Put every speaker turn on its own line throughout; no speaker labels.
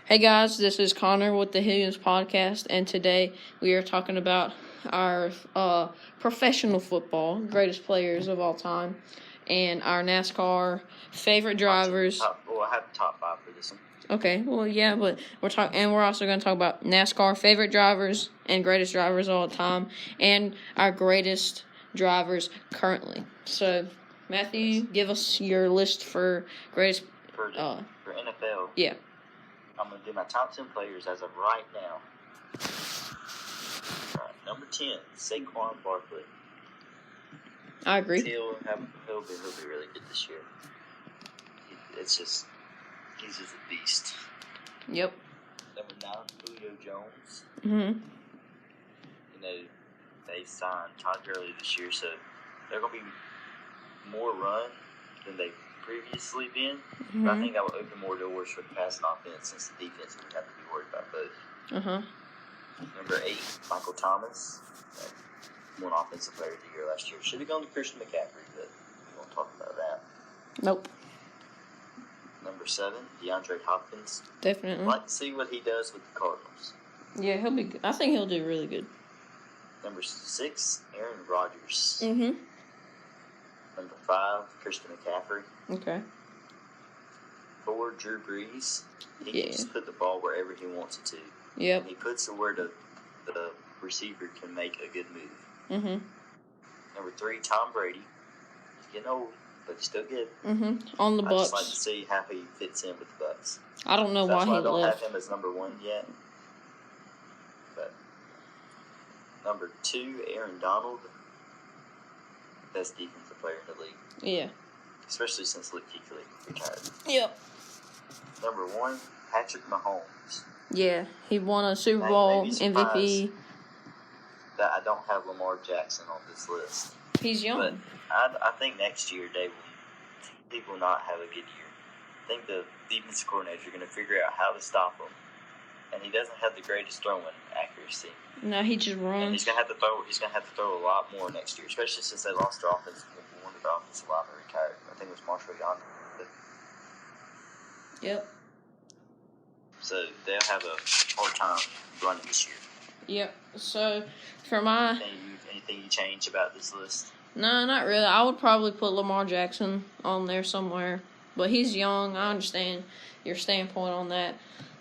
Hey guys, this is Connor with the Hilliams podcast, and today we are talking about our professional football greatest players of all time, and our NASCAR favorite drivers.
I have top 5 for this one.
Okay, well, yeah, but we're also going to talk about NASCAR favorite drivers and greatest drivers of all time, and our greatest drivers currently. So, Matthew, give us your list for greatest
for NFL.
Yeah.
I'm going to do my top 10 players as of right now. All right, number 10, Saquon Barkley.
I agree.
He'll be really good this year. He's just a beast.
Yep.
Number 9, Julio Jones.
Mm-hmm.
They signed Todd Gurley this year, so they're going to be more run than they've previously been.
Mm-hmm.
But I think that will open more doors for the passing offense since the defense would have to be worried about both.
Uh-huh.
Number 8, Michael Thomas. Won Offensive Player of the Year last year. Should have gone to Christian McCaffrey, but we won't talk about that.
Nope.
Number 7, DeAndre Hopkins.
Definitely.
I'd like to see what he does with the Cardinals.
Yeah, he'll be good. I think he'll do really good.
Number 6, Aaron Rodgers.
Mm-hmm.
Number 5, Christian McCaffrey.
Okay.
4, Drew Brees. He can just put the ball wherever he wants it to.
Yep.
And he puts it where the receiver can make a good move.
Mm-hmm.
Number 3, Tom Brady. He's getting old, but he's still good.
Mm-hmm. On the Bucs.
I'd just like to see how he fits in with the Bucs.
I don't know why he left.
I don't have him as number 1 yet. But number 2, Aaron Donald. Best defensive player in the league.
Yeah.
Especially since Luke Kuechly retired.
Yep.
Number 1, Patrick Mahomes.
Yeah, he won a Super Bowl MVP.
That I don't have Lamar Jackson on this list.
He's young.
But I think next year he will not have a good year. I think the defensive coordinator are going to figure out how to stop him. And he doesn't have the greatest throwing accuracy.
No, he just runs.
And he's going to have to throw a lot more next year, especially since they lost their offense. One of their offensive linemen retired. I think it was Marshall Yonder.
Yep.
So they'll have a hard time running this year.
Yep. So for my
anything you change about this list?
No, not really. I would probably put Lamar Jackson on there somewhere, but he's young. I understand your standpoint on that.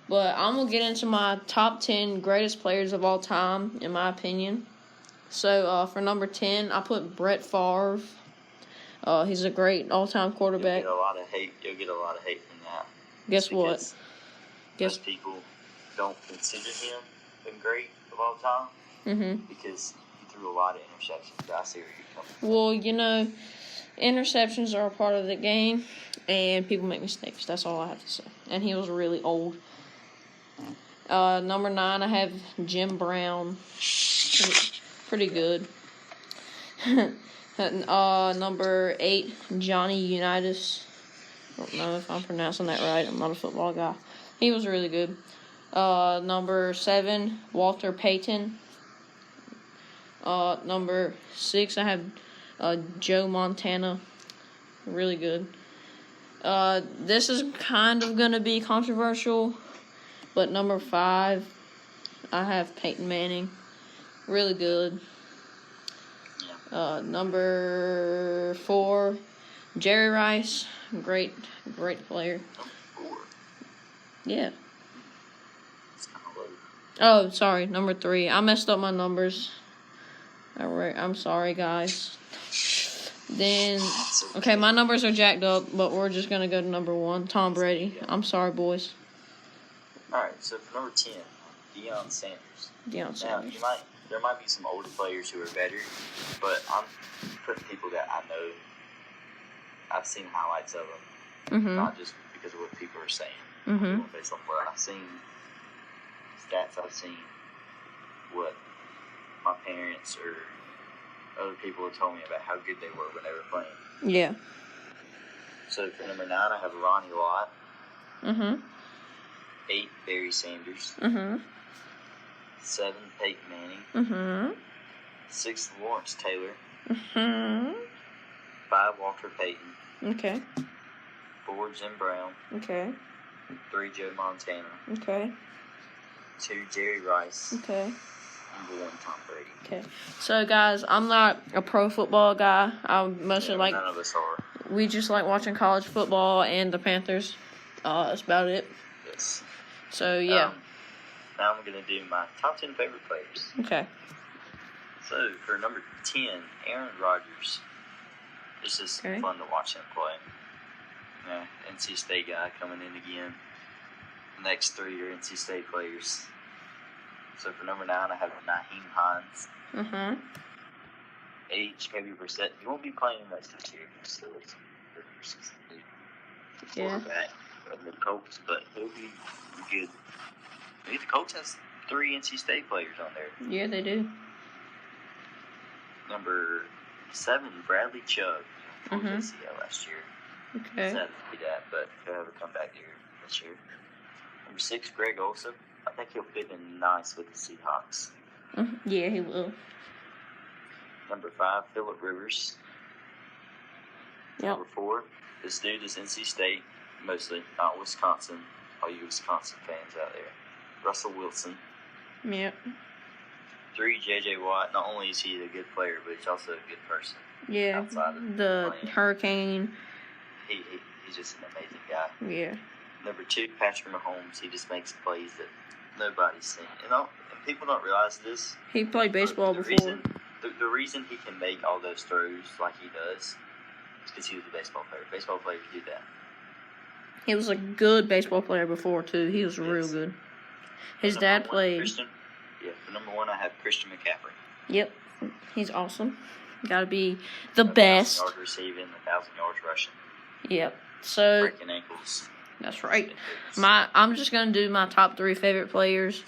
But I'm going to get into my top 10 greatest players of all time, in my opinion. So, for number 10, I put Brett Favre. He's a great all-time quarterback.
You'll get a lot of hate from that.
Guess what?
Most people don't consider him the great of all time.
Mm-hmm.
Because he threw a lot of interceptions. I see where you're coming from.
Well, interceptions are a part of the game, and people make mistakes. That's all I have to say. And he was really old. Number 9, I have Jim Brown. Pretty good. Number 8, Johnny Unitas. I don't know if I'm pronouncing that right. I'm not a football guy. He was really good. Number 7, Walter Payton. Number 6, I have Joe Montana. Really good. This is kind of going to be controversial. But number 5, I have Peyton Manning. Really good. Number 4, Jerry Rice. Great player. Yeah. Oh, sorry. Number 3. I messed up my numbers. I'm sorry, guys. Then, okay, my numbers are jacked up, but we're just going to go to number 1, Tom Brady. I'm sorry, boys.
All right, so for number 10, Deion Sanders.
Now,
there might be some older players who are better, but I'm putting people that I know. I've seen highlights of them, not just because of what people are saying. Based on what I've seen, stats I've seen, what my parents or other people have told me about how good they were when they were playing.
Yeah.
So for number 9, I have Ronnie Lott.
Mm-hmm.
8, Barry Sanders.
Mm-hmm.
7, Peyton Manning.
Mm-hmm.
6, Lawrence Taylor.
Mm-hmm.
5, Walter Payton.
Okay.
4, Jim Brown.
Okay.
3, Joe Montana.
Okay.
2, Jerry Rice.
Okay.
Number 1, Tom Brady.
Okay. So, guys, I'm not a pro football guy. I mostly
None of us are.
We just like watching college football and the Panthers. That's about it.
Yes.
So, yeah.
Now I'm going to do my top 10 favorite players.
Okay.
So, for number 10, Aaron Rodgers. It's just fun to watch him play. NC State guy coming in again. The next 3 are NC State players. So, for number 9, I have Naheem Hines.
Mm-hmm.
8, Jacoby Brissett. He won't be playing much this year. Still, quarterback of the Colts, but he'll be good. The Colts has 3 NC State players on there.
Yeah, they do.
Number 7, Bradley Chubb from JCL last year.
Okay.
Sad to see that, but he'll have a comeback year this year. Number 6, Greg Olsen. I think he'll fit in nice with the Seahawks.
Yeah, he will.
Number 5, Phillip Rivers.
Yep.
Number 4, this dude is NC State, mostly, not Wisconsin. All you Wisconsin fans out there. Russell Wilson.
Yep.
3, J.J. Watt. Not only is he a good player, but he's also a good person.
Yeah, the Hurricane.
He's just an amazing guy.
Yeah.
Number 2, Patrick Mahomes. He just makes plays that nobody's seen. And people don't realize this.
He played baseball before.
The reason he can make all those throws like he does is because he was a baseball player. Baseball players do that.
He was a good baseball player before, too. He was real good. His dad played.
For number 1, I have Christian McCaffrey.
Yep. He's awesome. Got to be the best.
1,000 yards receiving, 1,000 yards rushing.
Yep. So.
Breaking ankles.
That's right. I'm just going to do my top 3 favorite players.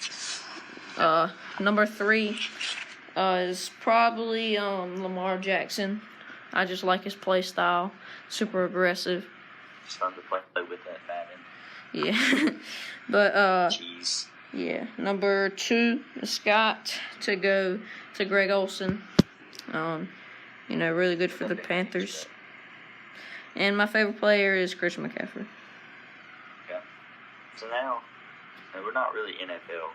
Number 3 is probably Lamar Jackson. I just like his play style. Super aggressive.
It's fun to play with that Madden.
Yeah. But,
Jeez.
Yeah. Number 2 is got to go to Greg Olsen. Really good for the Panthers. And my favorite player is Christian McCaffrey.
Yeah. So now, we're not really NFL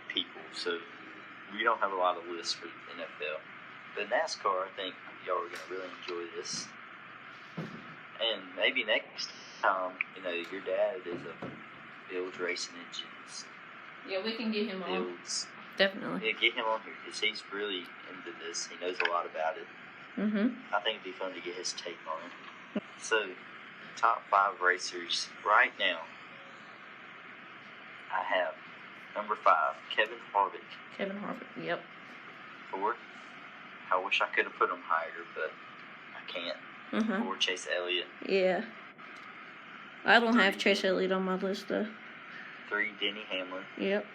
people, so we don't have a lot of lists for NFL. But NASCAR, I think y'all are going to really enjoy this. And maybe next time, your dad builds racing engines.
Yeah, we can get him on. Definitely.
Yeah, get him on here because he's really into this. He knows a lot about it. I think it'd be fun to get his take on it. So, top 5 racers right now. I have number 5, Kevin Harvick.
Kevin Harvick, yep.
4, I wish I could have put him higher, but I can't. 4, Chase Elliott.
Yeah. I don't have Chase Elliott on my list, though.
3, Denny Hamlin.
Yep.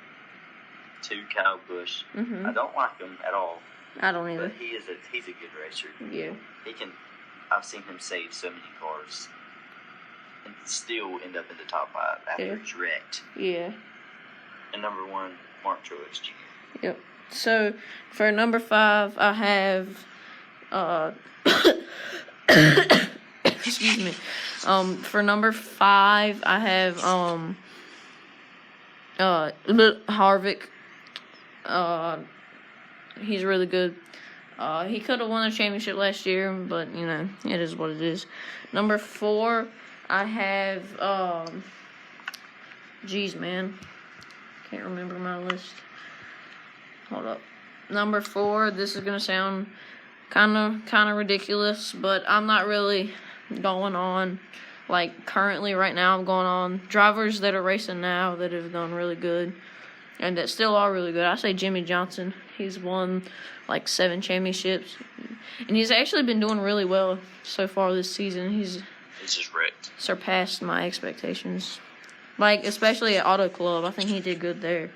2, Kyle Busch. I don't like him at all.
I don't either.
But he's a good racer.
Yeah.
I've seen him save so many cars and still end up in the top 5 after he's wrecked.
Yeah.
And number 1, Mark Truex Jr.
Yep. So, for number 5, I have, excuse me. For number 5, I have, Harvick. He's really good. He could have won a championship last year, but, it is what it is. Number 4, I have, can't remember my list. Hold up. Number 4, this is going to sound kind of ridiculous, but I'm not really going on, currently right now I'm going on drivers that are racing now that have done really good and that still are really good. I say Jimmy Johnson. He's won, 7 championships, and he's actually been doing really well so far this season. He's
just wrecked.
Surpassed my expectations. Especially at Auto Club. I think he did good there.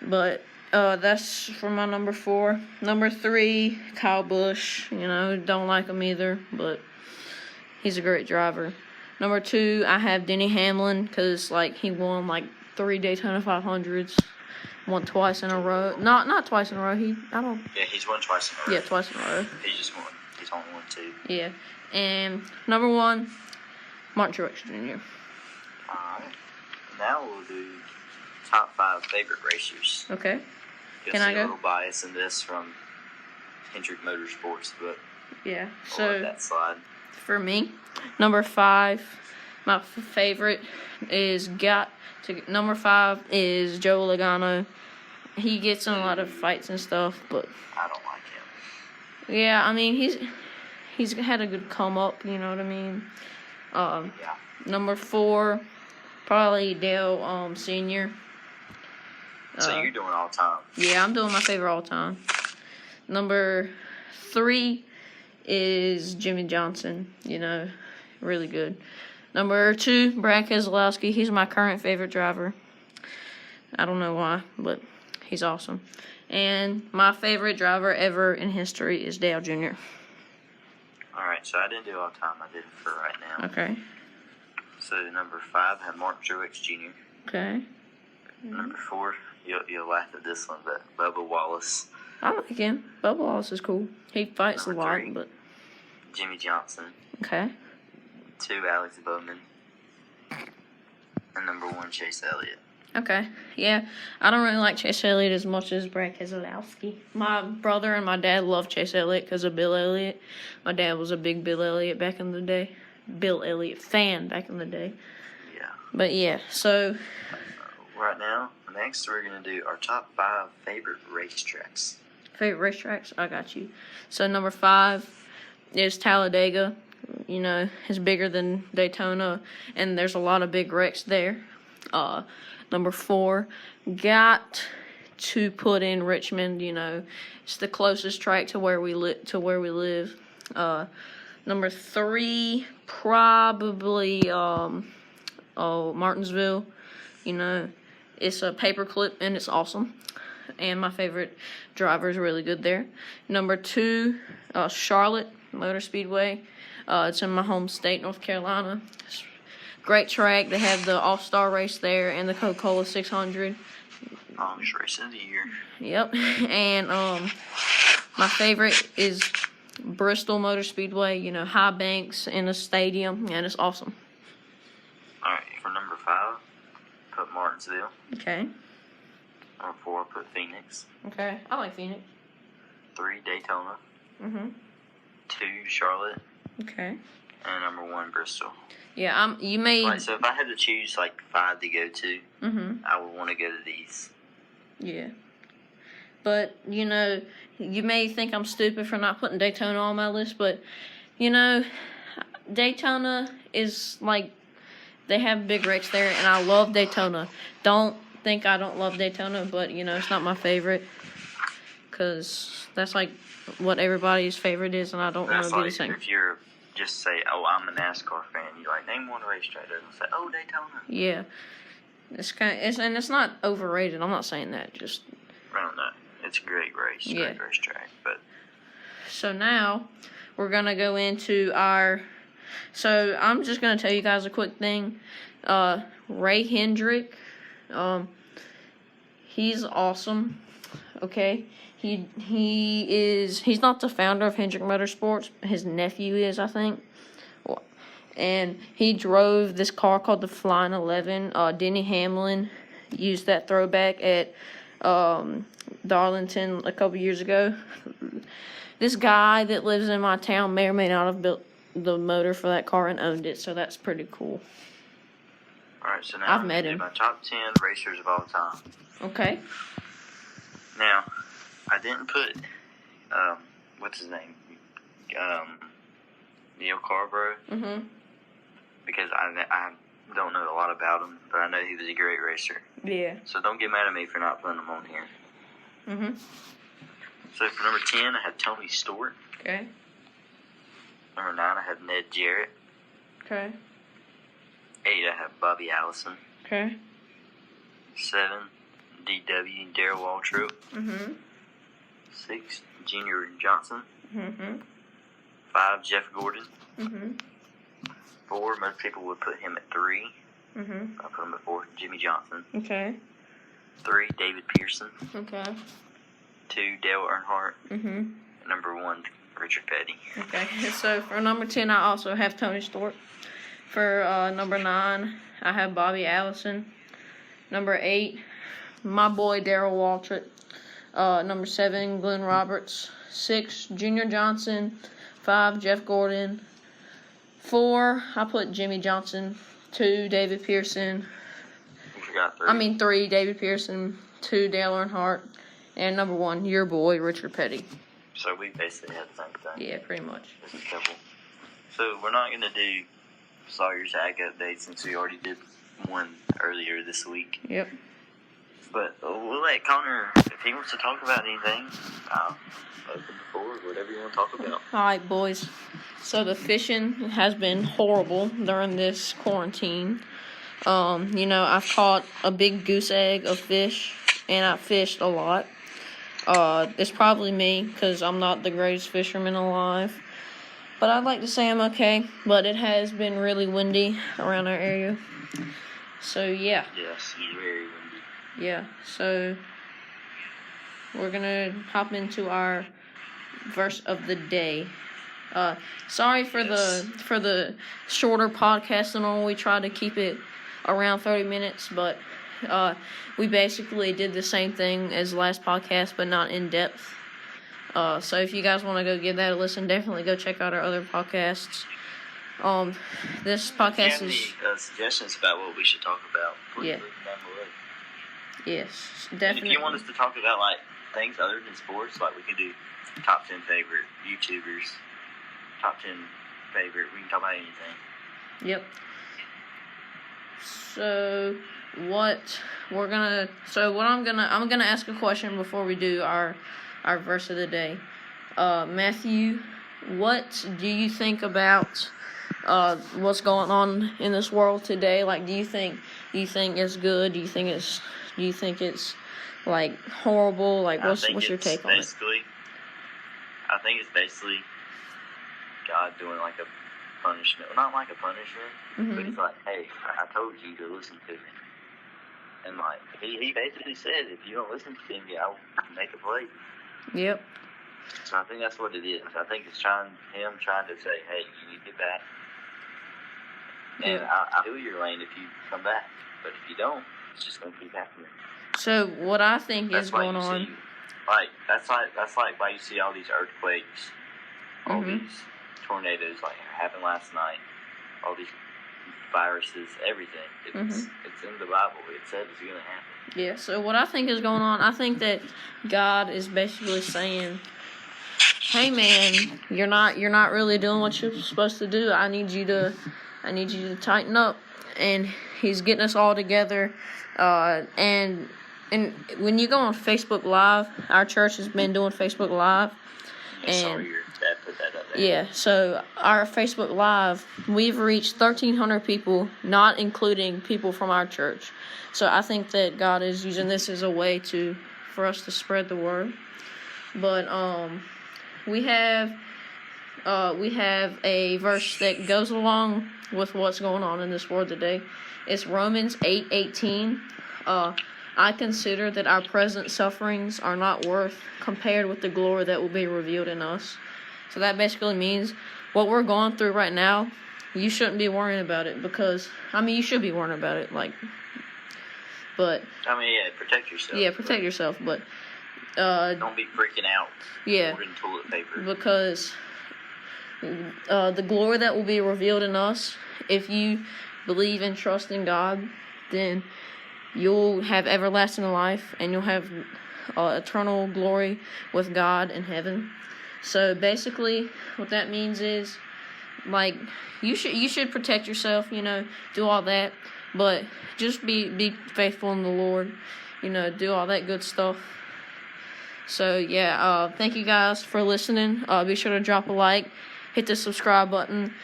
But that's for my number 4. Number 3, Kyle Busch. Don't like him either, but he's a great driver. Number 2, I have Denny Hamlin because, he won, 3 Daytona 500s. Won twice in a row. Not twice in a row.
Yeah, he's won twice in a row.
Yeah, twice in a row.
He just won. He's only won 2.
Yeah. And number 1, Mark Truex Jr.
Alright. Now we'll do top 5 favorite racers.
Okay.
You'll
Can
see
I go?
a little bias in this from Hendrick Motorsports, but
Yeah.
we'll let
So
that slide.
for me, number 5, my favorite is number 5 is Joe Logano. He gets in a lot of fights and stuff, but
I don't like him.
yeah, I mean he's had a good come up, you know what I mean.
Yeah.
Number 4, probably Dale Senior.
So you're doing all time.
Yeah, I'm doing my favorite all time. Number 3 is Jimmy Johnson. You know, really good. Number 2, Brad Keselowski. He's my current favorite driver. I don't know why, but he's awesome. And my favorite driver ever in history is Dale Jr.
Alright, so I didn't do all time. I did it for right now.
Okay.
So number 5 had Mark Truex Jr.
Okay.
Number 4, you'll laugh at this one, but Bubba Wallace.
I like him. Bubba Wallace is cool. He fights
Number
a lot,
3,
but
Jimmy Johnson.
okay.
2, Alex Bowman. And number 1, Chase Elliott.
Okay, yeah. I don't really like Chase Elliott as much as Brad Keselowski. My brother and my dad love Chase Elliott because of Bill Elliott. My dad was a big Bill Elliott back in the day. Bill Elliott fan back in the day.
Yeah.
But yeah, so
Right now, next we're going to do our top 5 favorite racetracks.
favorite racetracks, I got you. So number 5 is Talladega. You know, it's bigger than Daytona, and there's a lot of big wrecks there. Number 4, got to put in Richmond. You know, it's the closest track to where we live. Number 3, probably Martinsville. You know, it's a paperclip and it's awesome. And my favorite driver is really good there. Number 2, Charlotte Motor Speedway. It's in my home state, North Carolina. It's great track. They have the All-Star race there and the Coca-Cola 600.
Longest race of the year.
Yep. And my favorite is Bristol Motor Speedway. You know, high banks in a stadium, and it's awesome.
All right, for number 5, put Martinsville.
Okay.
Number 4, put Phoenix.
Okay. I like Phoenix.
3, Daytona.
Mhm.
2, Charlotte.
Okay.
And number 1, Bristol.
Yeah. You may.
Right, so if I had to choose like 5 to go to,
Mhm.
I would want to go to these.
Yeah. But, you know, you may think I'm stupid for not putting Daytona on my list, but, you know, Daytona is like, they have big wrecks there, and I love Daytona. Don't think I don't love Daytona, but, you know, it's not my favorite, because that's like what everybody's favorite is, and I don't want
That's
to be
like
the same.
if you're just say, oh, I'm a NASCAR fan, you like name one racetrack, doesn't say, oh, Daytona.
Yeah. It's not overrated. I'm not saying that. Just
I don't know. It's a great race,
Yeah.
great racetrack, but
so now we're gonna go into our. So I'm just gonna tell you guys a quick thing. Ray Hendrick, he's awesome. Okay, he's not the founder of Hendrick Motorsports. His nephew is, I think. And he drove this car called the Flying 11. Denny Hamlin used that throwback at Darlington a couple years ago. This guy that lives in my town may or may not have built the motor for that car and owned it, so that's pretty cool.
Alright, so now
I've
I'm
met
gonna
him.
do my top 10 racers of all time.
Okay.
Now, I didn't put, what's his name? Neil Carborough,
Mhm.
because I don't know a lot about him, but I know he was a great racer.
Yeah.
So don't get mad at me for not putting him on here.
Mhm.
So for number 10, I had Tony Stewart.
Okay.
Number 9, I had Ned Jarrett.
Okay.
8, I had Bobby Allison.
Okay.
7, D.W. Darrell Waltrip.
Mhm.
6, Junior Johnson.
Mhm.
5, Jeff Gordon.
Mhm.
4, most people would put him at 3.
Mhm.
I put him at 4, Jimmy Johnson.
Okay.
3, David Pearson.
Okay.
2, Dale Earnhardt.
Mhm.
Number 1, Richard Petty.
Okay. So for number 10, I also have Tony Stewart. For number 9, I have Bobby Allison. Number 8, my boy Darryl Waltrip. Number 7, Glenn Roberts. 6, Junior Johnson. 5, Jeff Gordon. 4, I put Jimmy Johnson. 2, David Pearson.
You forgot 3.
3, David Pearson. 2, Dale Earnhardt. And number 1, your boy, Richard Petty.
So we basically had the same thing.
Yeah, pretty much.
Just a couple. So we're not going to do Sawyer's Ag update since we already did one earlier this week.
Yep.
But we'll let Connor, if he wants to talk about anything, open the floor, whatever you want to talk about.
All right, boys. So the fishing has been horrible during this quarantine. I've caught a big goose egg of fish, and I fished a lot. It's probably me, because I'm not the greatest fisherman alive. But I'd like to say I'm okay, but it has been really windy around our area. So, yeah.
Yes, it's very windy.
Yeah, so we're going to hop into our verse of the day. Sorry for the shorter podcast than normal. We try to keep it around 30 minutes, but we basically did the same thing as the last podcast, but not in depth. So if you guys want to go give that a listen, definitely go check out our other podcasts. This podcast
is... If you have any suggestions about what we should talk about, please leave them down below.
Yes, definitely.
And if you want us to talk about, things other than sports, we could do top 10 favorite YouTubers, top 10 favorite, we can talk about anything.
Yep. I'm gonna ask a question before we do our verse of the day. Matthew, what do you think about what's going on in this world today? Do you think it's good? Do you think it's horrible? What's your take on it?
I think it's basically God doing a punishment. Well, not a punishment, but he's hey, I told you to listen to me. And he basically said, if you don't listen to me, I'll make a play.
Yep.
So I think that's what it is. I think it's him trying to say, hey, you need to get back. And I'll do your lane if you come back. But if you don't, it's just going to keep happening.
So what I think is going on...
That's why you see all these earthquakes, all these tornadoes happened last night, all these viruses, everything. It's in the Bible. It said it's going to happen.
Yeah, so what I think is going on, I think that God is basically saying, hey man, you're not really doing what you're supposed to do. I need you to tighten up. And he's getting us all together. And when you go on Facebook Live, our church has been doing Facebook Live.
And sorry, your dad put that up there.
Yeah, so our Facebook Live, we've reached 1,300 people, not including people from our church. So I think that God is using this as a way for us to spread the word. But we have a verse that goes along with what's going on in this world today. It's Romans 8:18. I consider that our present sufferings are not worth compared with the glory that will be revealed in us. So that basically means what we're going through right now, you shouldn't be worrying about it because, you should be worrying about it, but...
protect yourself.
Yeah, protect yourself, but...
don't be freaking out.
Yeah.
Holding toilet paper.
Because the glory that will be revealed in us, if you believe and trust in God, then you'll have everlasting life and you'll have eternal glory with God in heaven. So basically, what that means is, you should protect yourself, do all that, but just be faithful in the Lord, do all that good stuff. So yeah, thank you guys for listening. Be sure to drop a like, hit the subscribe button.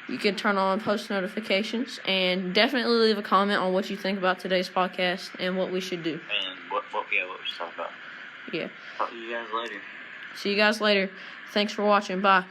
You can turn on post notifications, and definitely leave a comment on what you think about today's podcast and what we should do.
And what we should talk about.
Yeah.
Talk to you guys later.
See you guys later. Thanks for watching. Bye.